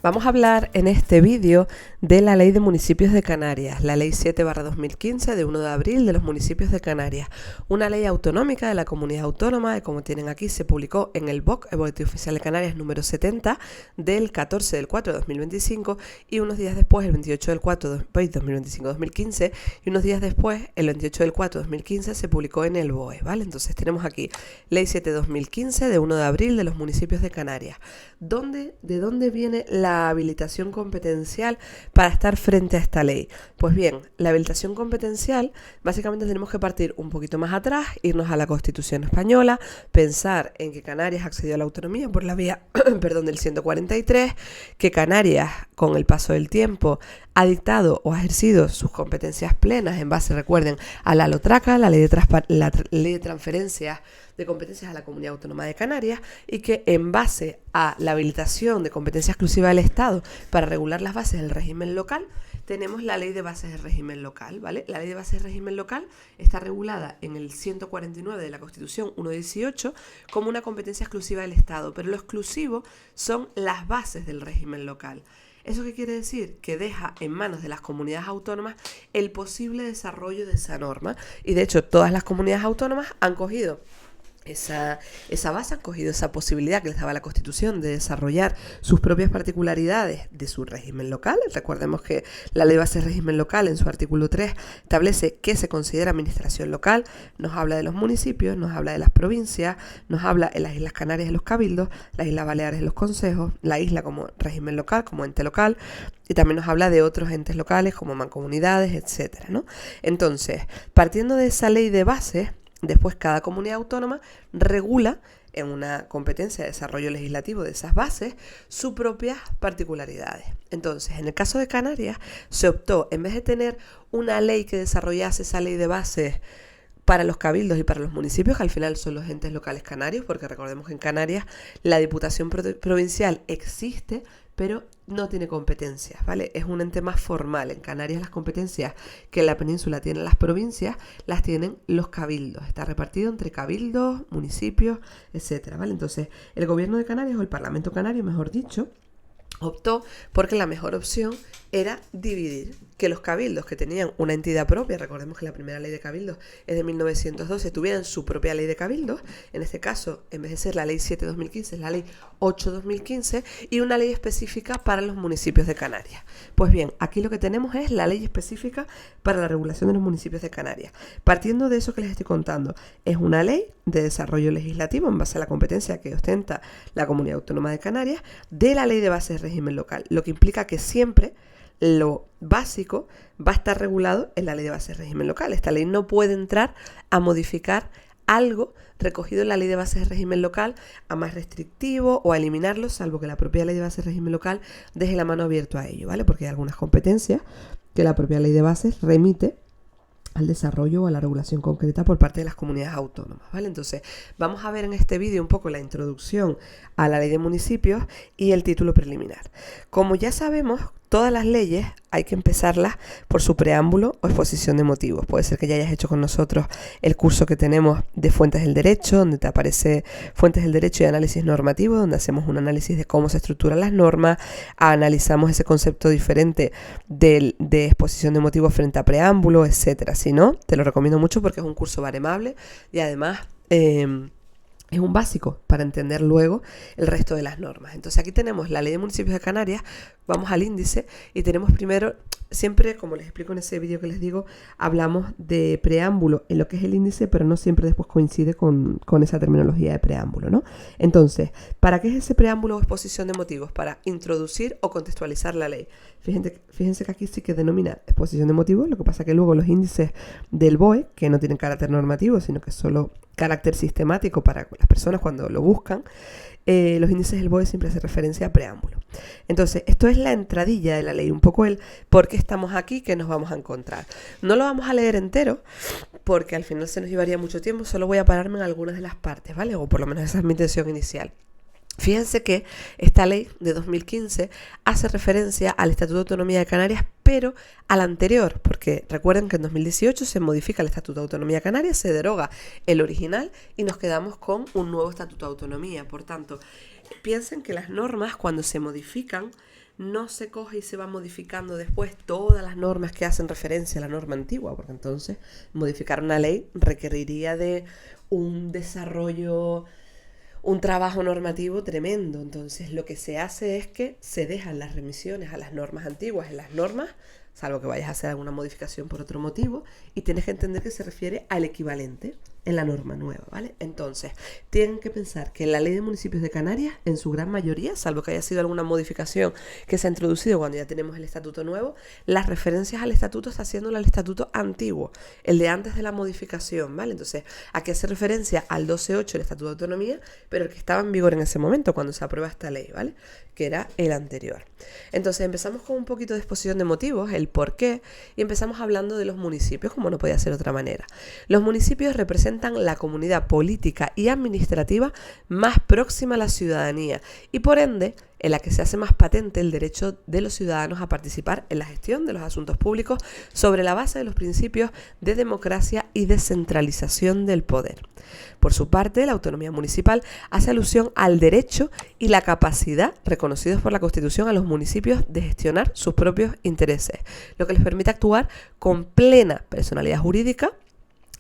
Vamos a hablar en este vídeo de la Ley de Municipios de Canarias, la Ley 7/2015 de 1 de abril de los municipios de Canarias, una ley autonómica de la comunidad autónoma que, como tienen aquí, se publicó en el BOC, el Boletín Oficial de Canarias número 70 del 14 del 4 de 2025 y unos días después, el 28 del 4 de 2015 y unos días después, el 28 del 4 de 2015 se publicó en el BOE, ¿vale? Entonces tenemos aquí Ley 7/2015 de 1 de abril de los municipios de Canarias. ¿De dónde viene la habilitación competencial para estar frente a esta ley? Pues bien, la habilitación competencial, básicamente tenemos que partir un poquito más atrás, irnos a la Constitución española, pensar en que Canarias accedió a la autonomía por la vía del 143, que Canarias, con el paso del tiempo, ha dictado o ha ejercido sus competencias plenas en base, recuerden, a la LOTRACA, la ley de transferencias de competencias a la Comunidad Autónoma de Canarias, y que en base a la habilitación de competencia exclusiva del Estado para regular las bases del régimen local, tenemos la Ley de Bases del Régimen Local, ¿vale? La Ley de Bases del Régimen Local está regulada en el 149 de la Constitución 1.18 como una competencia exclusiva del Estado, pero lo exclusivo son las bases del régimen local. ¿Eso qué quiere decir? Que deja en manos de las comunidades autónomas el posible desarrollo de esa norma. Y de hecho, todas las comunidades autónomas han cogido esa base, han cogido esa posibilidad que les daba la Constitución de desarrollar sus propias particularidades de su régimen local. Recordemos que la Ley de Base del Régimen Local, en su artículo 3, establece qué se considera administración local, nos habla de los municipios, nos habla de las provincias, nos habla en las Islas Canarias de los cabildos, las Islas Baleares de los consejos, la isla como régimen local, como ente local, y también nos habla de otros entes locales como mancomunidades, etcétera, ¿no? Entonces, partiendo de esa ley de base, después cada comunidad autónoma regula en una competencia de desarrollo legislativo de esas bases sus propias particularidades. Entonces, en el caso de Canarias, se optó, en vez de tener una ley que desarrollase esa ley de bases para los cabildos y para los municipios, que al final son los entes locales canarios, porque recordemos que en Canarias la Diputación Provincial existe, pero no tiene competencias, ¿vale? Es un ente más formal. En Canarias las competencias que en la península tienen las provincias, las tienen los cabildos. Está repartido entre cabildos, municipios, etcétera, ¿vale? Entonces, el gobierno de Canarias, o el Parlamento Canario, mejor dicho, optó porque la mejor opción era dividir, que los cabildos que tenían una entidad propia, recordemos que la primera ley de cabildos es de 1912, tuvieran su propia ley de cabildos, en este caso, en vez de ser la ley 7/2015, es la ley 8/2015, y una ley específica para los municipios de Canarias. Pues bien, aquí lo que tenemos es la ley específica para la regulación de los municipios de Canarias. Partiendo de eso que les estoy contando, es una ley de desarrollo legislativo en base a la competencia que ostenta la Comunidad Autónoma de Canarias de la ley de base del régimen local, lo que implica que siempre lo básico va a estar regulado en la ley de base del régimen local. Esta ley no puede entrar a modificar algo recogido en la ley de base del régimen local a más restrictivo o a eliminarlo, salvo que la propia ley de base del régimen local deje la mano abierta a ello, ¿vale? Porque hay algunas competencias que la propia ley de bases remite al desarrollo o a la regulación concreta por parte de las comunidades autónomas, ¿vale? Entonces, vamos a ver en este vídeo un poco la introducción a la ley de municipios y el título preliminar. Como ya sabemos, todas las leyes hay que empezarlas por su preámbulo o exposición de motivos. Puede ser que ya hayas hecho con nosotros el curso que tenemos de Fuentes del Derecho, donde te aparece Fuentes del Derecho y Análisis Normativo, donde hacemos un análisis de cómo se estructuran las normas, analizamos ese concepto diferente de exposición de motivos frente a preámbulo, etcétera. Si no, te lo recomiendo mucho porque es un curso baremable y además es un básico para entender luego el resto de las normas. Entonces aquí tenemos la Ley de Municipios de Canarias, vamos al índice y tenemos primero, siempre como les explico en ese vídeo que les digo, hablamos de preámbulo en lo que es el índice, pero no siempre después coincide con esa terminología de preámbulo, ¿no? Entonces, ¿para qué es ese preámbulo o exposición de motivos? Para introducir o contextualizar la ley. Fíjense que aquí sí que denomina exposición de motivos, lo que pasa que luego los índices del BOE, que no tienen carácter normativo, sino que solo carácter sistemático para las personas cuando lo buscan, los índices del BOE siempre hacen referencia a preámbulo. Entonces, esto es la entradilla de la ley, un poco el por qué estamos aquí, qué nos vamos a encontrar. No lo vamos a leer entero, porque al final se nos llevaría mucho tiempo, solo voy a pararme en algunas de las partes, ¿vale? O por lo menos esa es mi intención inicial. Fíjense que esta ley de 2015 hace referencia al Estatuto de Autonomía de Canarias, pero al anterior, porque recuerden que en 2018 se modifica el Estatuto de Autonomía de Canarias, se deroga el original y nos quedamos con un nuevo Estatuto de Autonomía. Por tanto, piensen que las normas cuando se modifican no se coge y se va modificando después todas las normas que hacen referencia a la norma antigua, porque entonces modificar una ley requeriría de un desarrollo, un trabajo normativo tremendo. Entonces lo que se hace es que se dejan las remisiones a las normas antiguas en las normas, salvo que vayas a hacer alguna modificación por otro motivo, y tienes que entender que se refiere al equivalente en la norma nueva, ¿vale? Entonces, tienen que pensar que la Ley de Municipios de Canarias, en su gran mayoría, salvo que haya sido alguna modificación que se ha introducido cuando ya tenemos el estatuto nuevo, las referencias al estatuto está haciendo el estatuto antiguo, el de antes de la modificación, ¿vale? Entonces, aquí hace referencia al 12.8 del Estatuto de Autonomía, pero el que estaba en vigor en ese momento, cuando se aprueba esta ley, ¿vale? Que era el anterior. Entonces, empezamos con un poquito de exposición de motivos, el por qué, y empezamos hablando de los municipios, como no podía ser de otra manera. Los municipios representan la comunidad política y administrativa más próxima a la ciudadanía y por ende en la que se hace más patente el derecho de los ciudadanos a participar en la gestión de los asuntos públicos sobre la base de los principios de democracia y descentralización del poder. Por su parte, la autonomía municipal hace alusión al derecho y la capacidad reconocidos por la Constitución a los municipios de gestionar sus propios intereses, lo que les permite actuar con plena personalidad jurídica,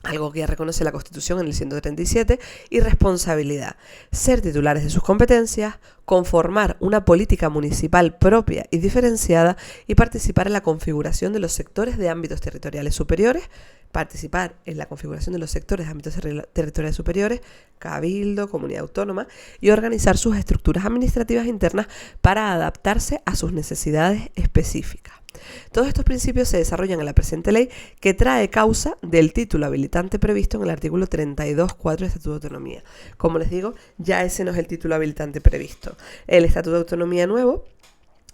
algo que ya reconoce la Constitución en el 137, y responsabilidad, ser titulares de sus competencias, conformar una política municipal propia y diferenciada y participar en la configuración de los sectores de ámbitos territoriales superiores, participar en la configuración de los sectores de ámbitos territoriales superiores, cabildo, comunidad autónoma, y organizar sus estructuras administrativas internas para adaptarse a sus necesidades específicas. Todos estos principios se desarrollan en la presente ley, que trae causa del título habilitante previsto en el artículo 32.4 del Estatuto de Autonomía. Como les digo, ya ese no es el título habilitante previsto. El Estatuto de Autonomía nuevo,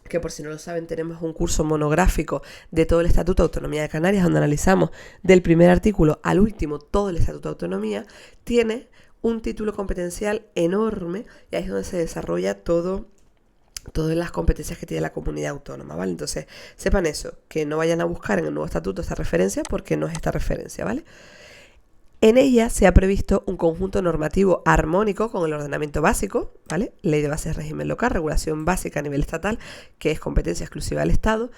que por si no lo saben tenemos un curso monográfico de todo el Estatuto de Autonomía de Canarias, donde analizamos del primer artículo al último todo el Estatuto de Autonomía, tiene un título competencial enorme y ahí es donde se desarrolla todas las competencias que tiene la comunidad autónoma, ¿vale? Entonces, sepan eso, que no vayan a buscar en el nuevo estatuto esta referencia porque no es esta referencia, ¿vale? En ella se ha previsto un conjunto normativo armónico con el ordenamiento básico, ¿vale? Ley de bases de régimen local, regulación básica a nivel estatal, que es competencia exclusiva del Estado,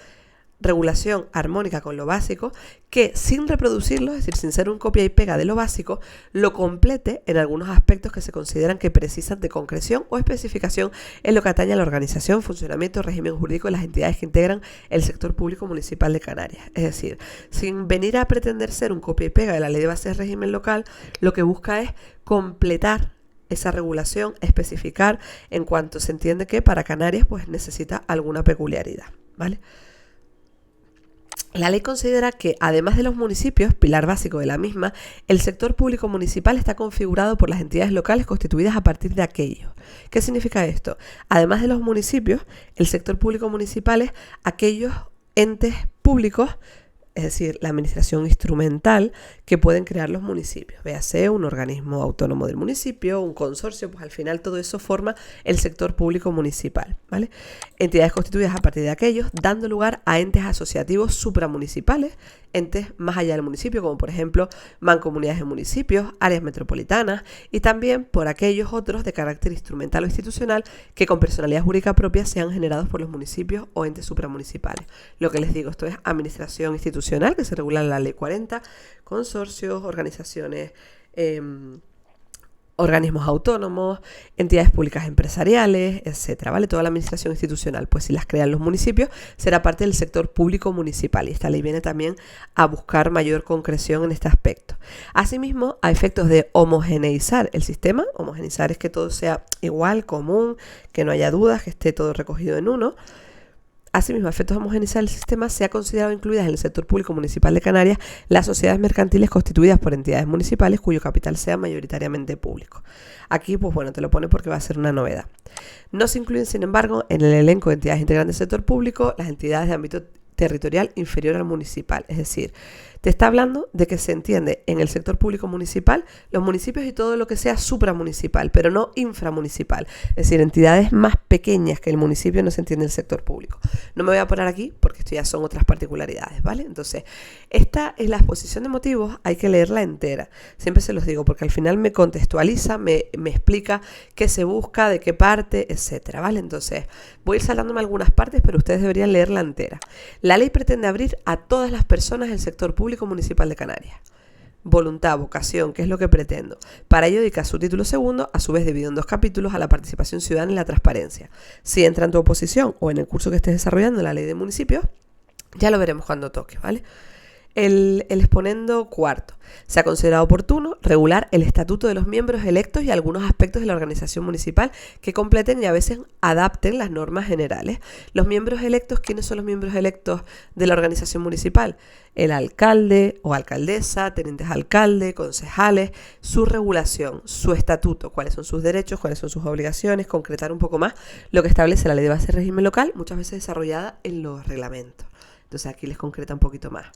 regulación armónica con lo básico, que sin reproducirlo, es decir, sin ser un copia y pega de lo básico, lo complete en algunos aspectos que se consideran que precisan de concreción o especificación en lo que atañe a la organización, funcionamiento, régimen jurídico de las entidades que integran el sector público municipal de Canarias. Es decir, sin venir a pretender ser un copia y pega de la ley de bases de régimen local, lo que busca es completar esa regulación, especificar en cuanto se entiende que para Canarias pues necesita alguna peculiaridad, ¿vale? La ley considera que, además de los municipios, pilar básico de la misma, el sector público municipal está configurado por las entidades locales constituidas a partir de aquellos. ¿Qué significa esto? Además de los municipios, el sector público municipal es aquellos entes públicos, es decir, la administración instrumental que pueden crear los municipios. Véase un organismo autónomo del municipio, un consorcio, pues al final todo eso forma el sector público municipal, ¿vale? Entidades constituidas a partir de aquellos, dando lugar a entes asociativos supramunicipales, entes más allá del municipio, como por ejemplo mancomunidades de municipios, áreas metropolitanas, y también por aquellos otros de carácter instrumental o institucional que con personalidad jurídica propia sean generados por los municipios o entes supramunicipales. Lo que les digo, esto es administración institucional, que se regula en la Ley 40, consorcios, organizaciones, organismos autónomos, entidades públicas empresariales, etcétera, ¿vale? Toda la administración institucional, pues si las crean los municipios, será parte del sector público municipal, y esta ley viene también a buscar mayor concreción en este aspecto. Asimismo, a efectos de homogeneizar el sistema, homogeneizar es que todo sea igual, común, que no haya dudas, que esté todo recogido en uno. Asimismo, a efectos de homogeneizar el sistema, se ha considerado incluidas en el sector público municipal de Canarias las sociedades mercantiles constituidas por entidades municipales cuyo capital sea mayoritariamente público. Aquí, pues bueno, te lo pone porque va a ser una novedad. No se incluyen, sin embargo, en el elenco de entidades integrantes del sector público las entidades de ámbito territorial inferior al municipal, es decir, Te está hablando de que se entiende en el sector público municipal los municipios y todo lo que sea supramunicipal, pero no inframunicipal. Es decir, entidades más pequeñas que el municipio no se entiende en el sector público. No me voy a poner aquí porque esto ya son otras particularidades, ¿vale? Entonces, esta es la exposición de motivos, hay que leerla entera. Siempre se los digo porque al final me contextualiza, me explica qué se busca, de qué parte, etcétera, ¿vale? Entonces, voy a ir saltándome algunas partes, pero ustedes deberían leerla entera. La ley pretende abrir a todas las personas del sector público municipal de Canarias. Voluntad, vocación, ¿qué es lo que pretendo? Para ello dedica su título segundo, a su vez dividido en 2 capítulos, a la participación ciudadana y la transparencia. Si entra en tu oposición o en el curso que estés desarrollando en la ley de municipios, ya lo veremos cuando toque, ¿vale? El exponendo cuarto. Se ha considerado oportuno regular el estatuto de los miembros electos y algunos aspectos de la organización municipal que completen y a veces adapten las normas generales. Los miembros electos, ¿quiénes son los miembros electos de la organización municipal? El alcalde o alcaldesa, tenientes alcalde, concejales, su regulación, su estatuto, cuáles son sus derechos, cuáles son sus obligaciones, concretar un poco más lo que establece la ley de base de régimen local, muchas veces desarrollada en los reglamentos. Entonces aquí les concreta un poquito más.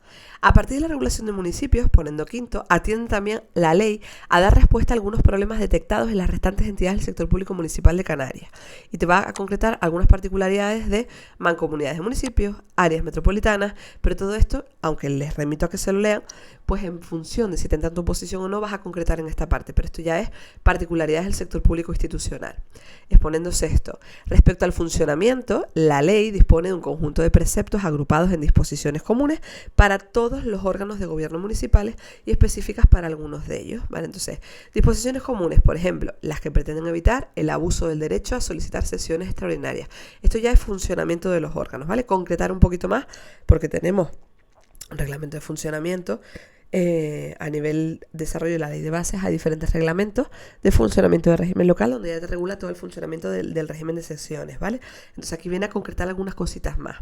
A partir de la regulación de municipios, poniendo quinto, atiende también la ley a dar respuesta a algunos problemas detectados en las restantes entidades del sector público municipal de Canarias. Y te va a concretar algunas particularidades de mancomunidades de municipios, áreas metropolitanas, pero todo esto, aunque les remito a que se lo lean, pues en función de si te entra en tu posición o no, vas a concretar en esta parte. Pero esto ya es particularidades del sector público institucional. Exponiendo sexto. Respecto al funcionamiento, la ley dispone de un conjunto de preceptos agrupados en disposiciones comunes para todos los órganos de gobierno municipales y específicas para algunos de ellos, ¿vale? Entonces, disposiciones comunes, por ejemplo, las que pretenden evitar el abuso del derecho a solicitar sesiones extraordinarias. Esto ya es funcionamiento de los órganos, ¿vale? Concretar un poquito más porque tenemos un reglamento de funcionamiento. A nivel desarrollo de la ley de bases hay diferentes reglamentos de funcionamiento del régimen local donde ya te regula todo el funcionamiento del régimen de sesiones, ¿vale? Entonces aquí viene a concretar algunas cositas más.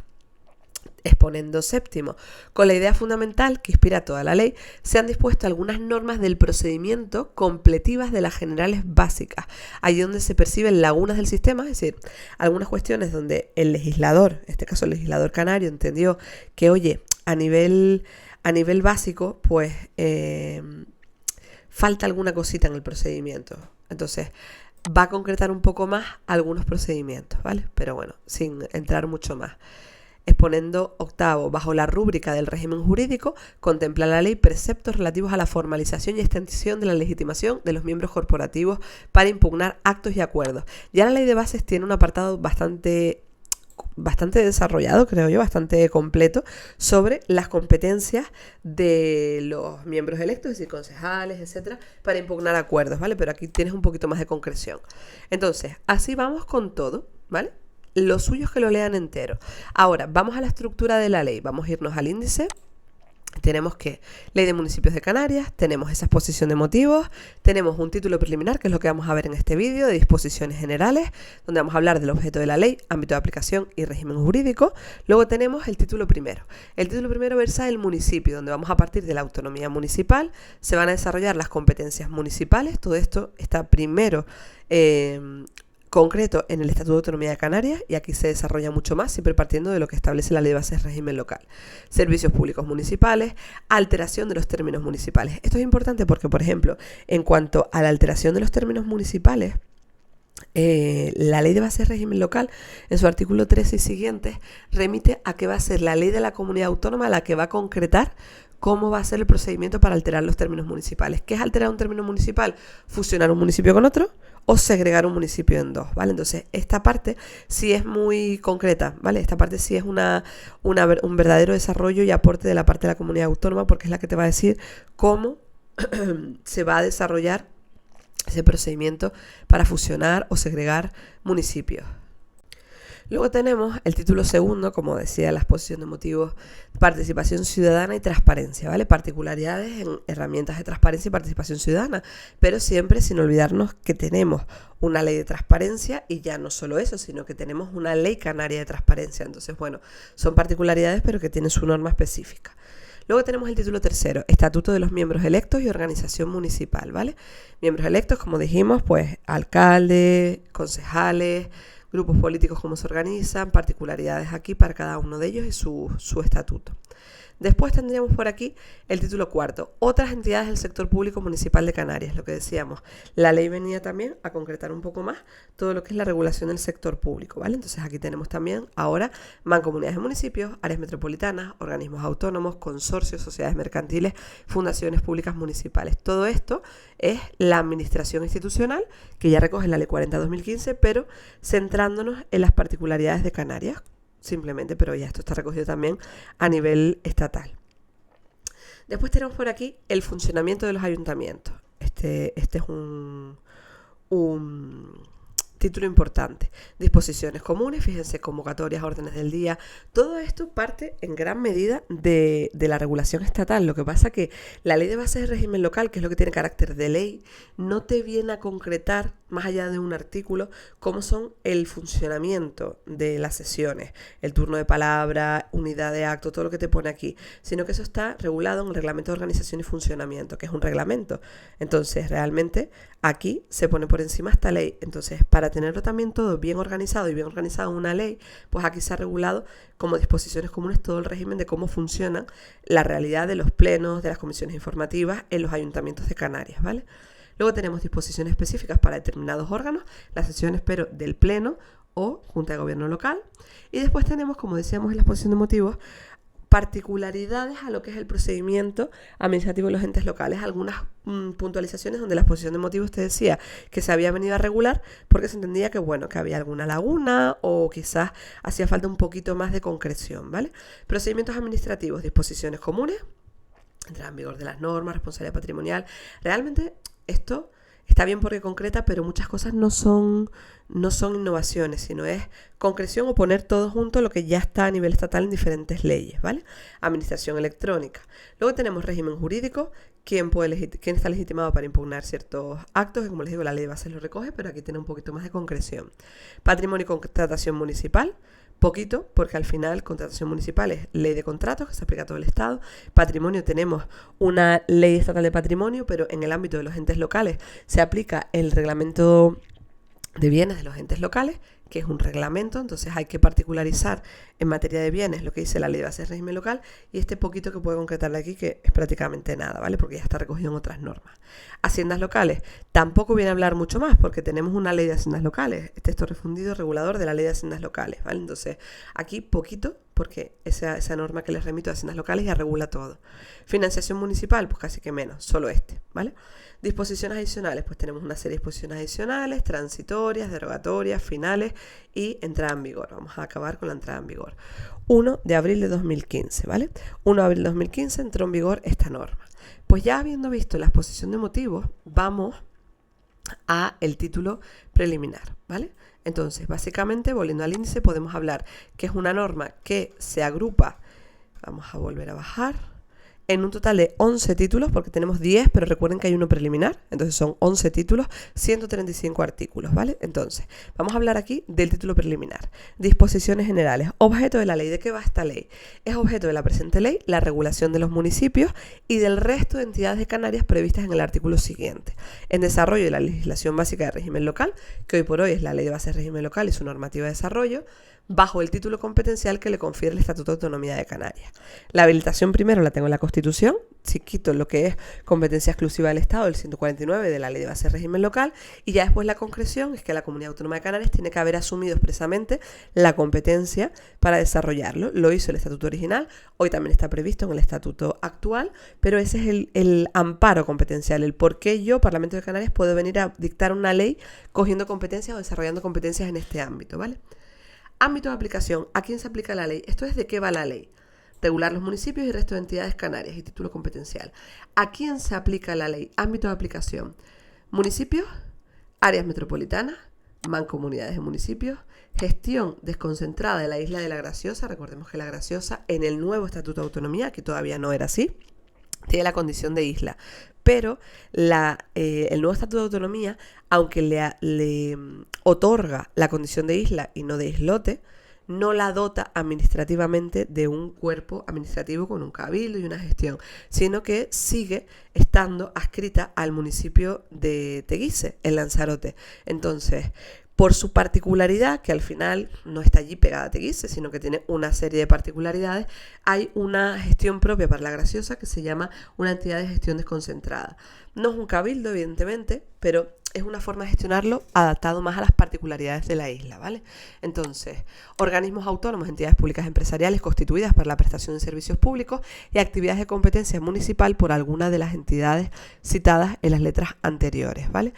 Exponendo séptimo, con la idea fundamental que inspira toda la ley, se han dispuesto algunas normas del procedimiento completivas de las generales básicas, allí donde se perciben lagunas del sistema, es decir, algunas cuestiones donde el legislador, en este caso el legislador canario, entendió que, oye, a nivel básico, pues falta alguna cosita en el procedimiento. Entonces, va a concretar un poco más algunos procedimientos, ¿vale? Pero bueno, sin entrar mucho más. Exponiendo octavo, bajo la rúbrica del régimen jurídico, contempla la ley preceptos relativos a la formalización y extensión de la legitimación de los miembros corporativos para impugnar actos y acuerdos. Ya la ley de bases tiene un apartado bastante desarrollado, creo yo, bastante completo, sobre las competencias de los miembros electos, es decir, concejales, etcétera, para impugnar acuerdos, ¿vale? Pero aquí tienes un poquito más de concreción. Entonces, así vamos con todo, ¿vale? Lo suyo es que lo lean entero. Ahora, vamos a la estructura de la ley. Vamos a irnos al índice. Tenemos que Ley de Municipios de Canarias, tenemos esa exposición de motivos, tenemos un título preliminar, que es lo que vamos a ver en este vídeo, de disposiciones generales, donde vamos a hablar del objeto de la ley, ámbito de aplicación y régimen jurídico. Luego tenemos el título primero. El título primero versa el municipio, donde vamos a partir de la autonomía municipal, se van a desarrollar las competencias municipales, todo esto está primero concreto en el Estatuto de Autonomía de Canarias y aquí se desarrolla mucho más, siempre partiendo de lo que establece la Ley de Bases de Régimen Local. Servicios públicos municipales, alteración de los términos municipales. Esto es importante porque, por ejemplo, en cuanto a la alteración de los términos municipales, la Ley de Bases de Régimen Local, en su artículo 13 y siguientes, remite a que va a ser la ley de la comunidad autónoma la que va a concretar cómo va a ser el procedimiento para alterar los términos municipales. ¿Qué es alterar un término municipal? Fusionar un municipio con otro o segregar un municipio en dos, ¿vale? Entonces, esta parte sí es muy concreta, ¿vale? Esta parte sí es un verdadero desarrollo y aporte de la parte de la comunidad autónoma porque es la que te va a decir cómo se va a desarrollar ese procedimiento para fusionar o segregar municipios. Luego tenemos el título segundo, como decía, la exposición de motivos, participación ciudadana y transparencia, ¿vale? Particularidades en herramientas de transparencia y participación ciudadana, pero siempre sin olvidarnos que tenemos una ley de transparencia y ya no solo eso, sino que tenemos una ley canaria de transparencia. Entonces, bueno, son particularidades, pero que tienen su norma específica. Luego tenemos el título tercero, Estatuto de los miembros electos y organización municipal, ¿vale? Miembros electos, como dijimos, pues alcalde, concejales, grupos políticos cómo se organizan, particularidades aquí para cada uno de ellos y su estatuto. Después tendríamos por aquí el título cuarto, otras entidades del sector público municipal de Canarias, lo que decíamos. La ley venía también a concretar un poco más todo lo que es la regulación del sector público, ¿vale? Entonces aquí tenemos también ahora mancomunidades de municipios, áreas metropolitanas, organismos autónomos, consorcios, sociedades mercantiles, fundaciones públicas municipales. Todo esto es la administración institucional que ya recoge la Ley 40/2015, pero centrándonos en las particularidades de Canarias, simplemente, pero ya esto está recogido también a nivel estatal. Después tenemos por aquí el funcionamiento de los ayuntamientos. Este es un título importante. Disposiciones comunes, fíjense, convocatorias, órdenes del día. Todo esto parte en gran medida de la regulación estatal. Lo que pasa que la ley de bases de régimen local, que es lo que tiene carácter de ley, no te viene a concretar, más allá de un artículo, cómo son el funcionamiento de las sesiones, el turno de palabra, unidad de acto, todo lo que te pone aquí, sino que eso está regulado en el Reglamento de Organización y Funcionamiento, que es un reglamento. Entonces, realmente, aquí se pone por encima esta ley. Entonces, para tenerlo también todo bien organizado y bien organizado en una ley, pues aquí se ha regulado como disposiciones comunes todo el régimen de cómo funciona la realidad de los plenos, de las comisiones informativas en los ayuntamientos de Canarias, ¿vale? Luego tenemos disposiciones específicas para determinados órganos, las sesiones pero del pleno o junta de gobierno local. Y después tenemos, como decíamos en la exposición de motivos, particularidades a lo que es el procedimiento administrativo de los entes locales, algunas puntualizaciones donde la exposición de motivos te decía que se había venido a regular porque se entendía que, bueno, que había alguna laguna o quizás hacía falta un poquito más de concreción, ¿vale? Procedimientos administrativos, disposiciones comunes, entrada en vigor de las normas, responsabilidad patrimonial. Realmente esto está bien porque concreta, pero muchas cosas no son innovaciones, sino es concreción o poner todo junto lo que ya está a nivel estatal en diferentes leyes, ¿vale? Administración electrónica. Luego tenemos régimen jurídico, quién está legitimado para impugnar ciertos actos, que como les digo, la ley de bases lo recoge, pero aquí tiene un poquito más de concreción. Patrimonio y contratación municipal. Poquito, porque al final contratación municipal es ley de contratos que se aplica a todo el Estado. Patrimonio, tenemos una ley estatal de patrimonio, pero en el ámbito de los entes locales se aplica el reglamento de bienes de los entes locales, que es un reglamento, entonces hay que particularizar en materia de bienes lo que dice la ley de bases de régimen local y este poquito que puedo concretarle aquí, que es prácticamente nada, ¿vale? Porque ya está recogido en otras normas. Haciendas locales, tampoco viene a hablar mucho más porque tenemos una ley de haciendas locales, texto refundido regulador de la ley de haciendas locales, ¿vale? Entonces, aquí poquito, porque esa norma que les remito de haciendas locales ya regula todo. Financiación municipal, pues casi que menos, solo ¿vale? Disposiciones adicionales, pues tenemos una serie de disposiciones adicionales, transitorias, derogatorias, finales y entrada en vigor. Vamos a acabar con la entrada en vigor. 1 de abril de 2015, ¿vale? 1 de abril de 2015 entró en vigor esta norma. Pues ya habiendo visto la exposición de motivos, vamos a el título preliminar, ¿vale? Entonces, básicamente, volviendo al índice, podemos hablar que es una norma que se agrupa, vamos a volver a bajar, en un total de 11 títulos, porque tenemos 10, pero recuerden que hay uno preliminar, entonces son 11 títulos, 135 artículos, ¿vale? Entonces, vamos a hablar aquí del título preliminar. Disposiciones generales. Objeto de la ley. ¿De qué va esta ley? Es objeto de la presente ley la regulación de los municipios y del resto de entidades de Canarias previstas en el artículo siguiente. En desarrollo de la legislación básica de régimen local, que hoy por hoy es la ley de base de régimen local y su normativa de desarrollo, bajo el título competencial que le confiere el Estatuto de Autonomía de Canarias. La habilitación primero la tengo en la Constitución, si quito lo que es competencia exclusiva del Estado, el 149 de la Ley de Base de Régimen Local, y ya después la concreción es que la Comunidad Autónoma de Canarias tiene que haber asumido expresamente la competencia para desarrollarlo. Lo hizo el Estatuto original, hoy también está previsto en el Estatuto actual, pero ese es el amparo competencial, el por qué yo, Parlamento de Canarias, puedo venir a dictar una ley cogiendo competencias o desarrollando competencias en este ámbito, ¿vale? Ámbito de aplicación. ¿A quién se aplica la ley? Esto es de qué va la ley. Regular los municipios y el resto de entidades canarias y título competencial. ¿A quién se aplica la ley? Ámbito de aplicación. Municipios, áreas metropolitanas, mancomunidades de municipios, gestión desconcentrada de la isla de La Graciosa. Recordemos que La Graciosa en el nuevo Estatuto de Autonomía, que todavía no era así, tiene la condición de isla. Pero el nuevo Estatuto de Autonomía, aunque le otorga la condición de isla y no de islote, no la dota administrativamente de un cuerpo administrativo con un cabildo y una gestión, sino que sigue estando adscrita al municipio de Teguise, en Lanzarote. Entonces, por su particularidad, que al final no está allí pegada a Teguise, sino que tiene una serie de particularidades, hay una gestión propia para La Graciosa que se llama una entidad de gestión desconcentrada. No es un cabildo, evidentemente, pero es una forma de gestionarlo adaptado más a las particularidades de la isla, ¿vale? Entonces, organismos autónomos, entidades públicas empresariales constituidas para la prestación de servicios públicos y actividades de competencia municipal por alguna de las entidades citadas en las letras anteriores, ¿vale?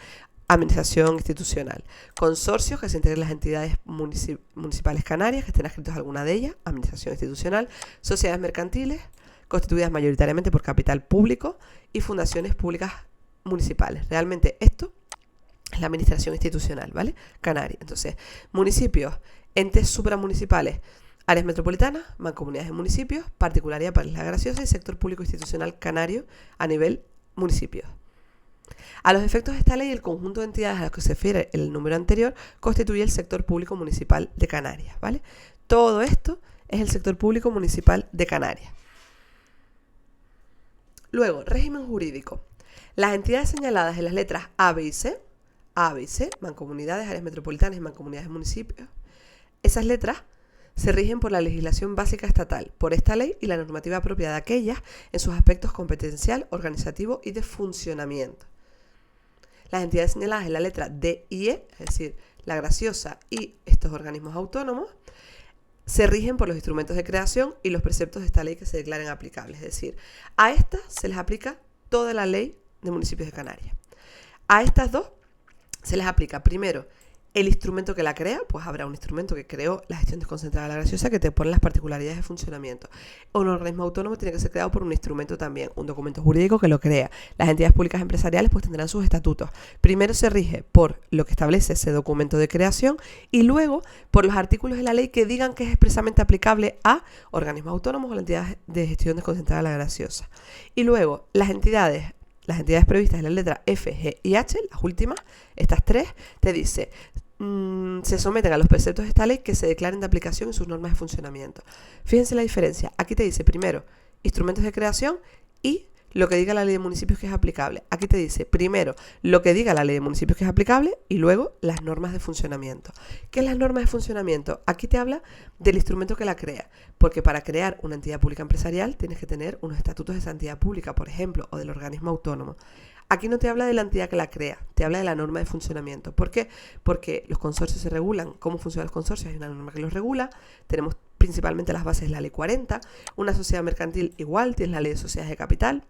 Administración institucional. Consorcios que se integren las entidades municipales canarias que estén adscritos a alguna de ellas. Administración institucional. Sociedades mercantiles constituidas mayoritariamente por capital público y fundaciones públicas municipales. Realmente esto es la administración institucional, ¿vale? Canaria. Entonces, municipios, entes supramunicipales, áreas metropolitanas, mancomunidades de municipios, particularidad para La Graciosa y sector público institucional canario a nivel municipios. A los efectos de esta ley, el conjunto de entidades a las que se refiere el número anterior constituye el sector público municipal de Canarias, ¿vale? Todo esto es el sector público municipal de Canarias. Luego, régimen jurídico. Las entidades señaladas en las letras A, B y C, mancomunidades, áreas metropolitanas y mancomunidades de municipios, esas letras se rigen por la legislación básica estatal, por esta ley y la normativa propia de aquellas en sus aspectos competencial, organizativo y de funcionamiento. Las entidades señaladas en la letra D y E, es decir, La Graciosa y estos organismos autónomos, se rigen por los instrumentos de creación y los preceptos de esta ley que se declaren aplicables. Es decir, a estas se les aplica toda la ley de municipios de Canarias. A estas dos se les aplica primero el instrumento que la crea, pues habrá un instrumento que creó la gestión desconcentrada de La Graciosa que te pone las particularidades de funcionamiento. Un organismo autónomo tiene que ser creado por un instrumento también, un documento jurídico que lo crea. Las entidades públicas empresariales pues tendrán sus estatutos. Primero se rige por lo que establece ese documento de creación y luego por los artículos de la ley que digan que es expresamente aplicable a organismos autónomos o la entidad de gestión desconcentrada de La Graciosa. Y luego las entidades previstas en la letra F, G y H, las últimas, estas tres, te dice, se someten a los preceptos de esta ley que se declaren de aplicación en sus normas de funcionamiento. Fíjense la diferencia. Aquí te dice primero instrumentos de creación y lo que diga la ley de municipios que es aplicable. Aquí te dice primero lo que diga la ley de municipios que es aplicable y luego las normas de funcionamiento. ¿Qué es las normas de funcionamiento? Aquí te habla del instrumento que la crea, porque para crear una entidad pública empresarial tienes que tener unos estatutos de esa entidad pública, por ejemplo, o del organismo autónomo. Aquí no te habla de la entidad que la crea, te habla de la norma de funcionamiento. ¿Por qué? Porque los consorcios se regulan. ¿Cómo funcionan los consorcios? Hay una norma que los regula. Tenemos principalmente las bases de la ley 40. Una sociedad mercantil igual, tienes la ley de sociedades de capital,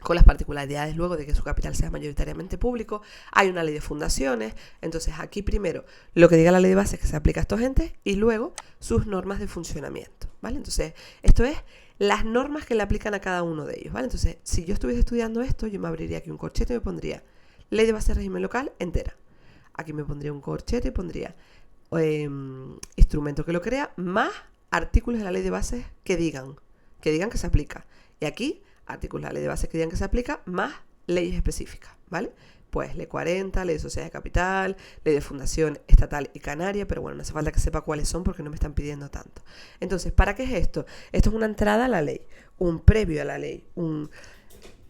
con las particularidades luego de que su capital sea mayoritariamente público. Hay una ley de fundaciones. Entonces aquí primero lo que diga la ley de bases que se aplica a estos entes y luego sus normas de funcionamiento, ¿vale? Entonces esto es las normas que le aplican a cada uno de ellos, ¿vale? Entonces si yo estuviese estudiando esto, yo me abriría aquí un corchete y me pondría ley de base de régimen local entera. Aquí me pondría un corchete y pondría instrumento que lo crea más artículos de la ley de bases que digan que se aplica. Y aquí artículos de la ley de bases que digan que se aplica, más leyes específicas, ¿vale? Pues ley 40, ley de sociedades de capital, ley de fundación estatal y canaria, pero bueno, no hace falta que sepa cuáles son porque no me están pidiendo tanto. Entonces, ¿para qué es esto? Esto es una entrada a la ley, un previo a la ley,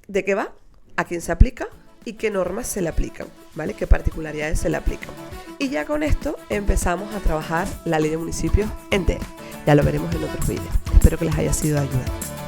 ¿de qué va? ¿A quién se aplica? ¿Y qué normas se le aplican? ¿Vale? ¿Qué particularidades se le aplican? Y ya con esto empezamos a trabajar la ley de municipios entera. Ya lo veremos en otros vídeos. Espero que les haya sido de ayuda.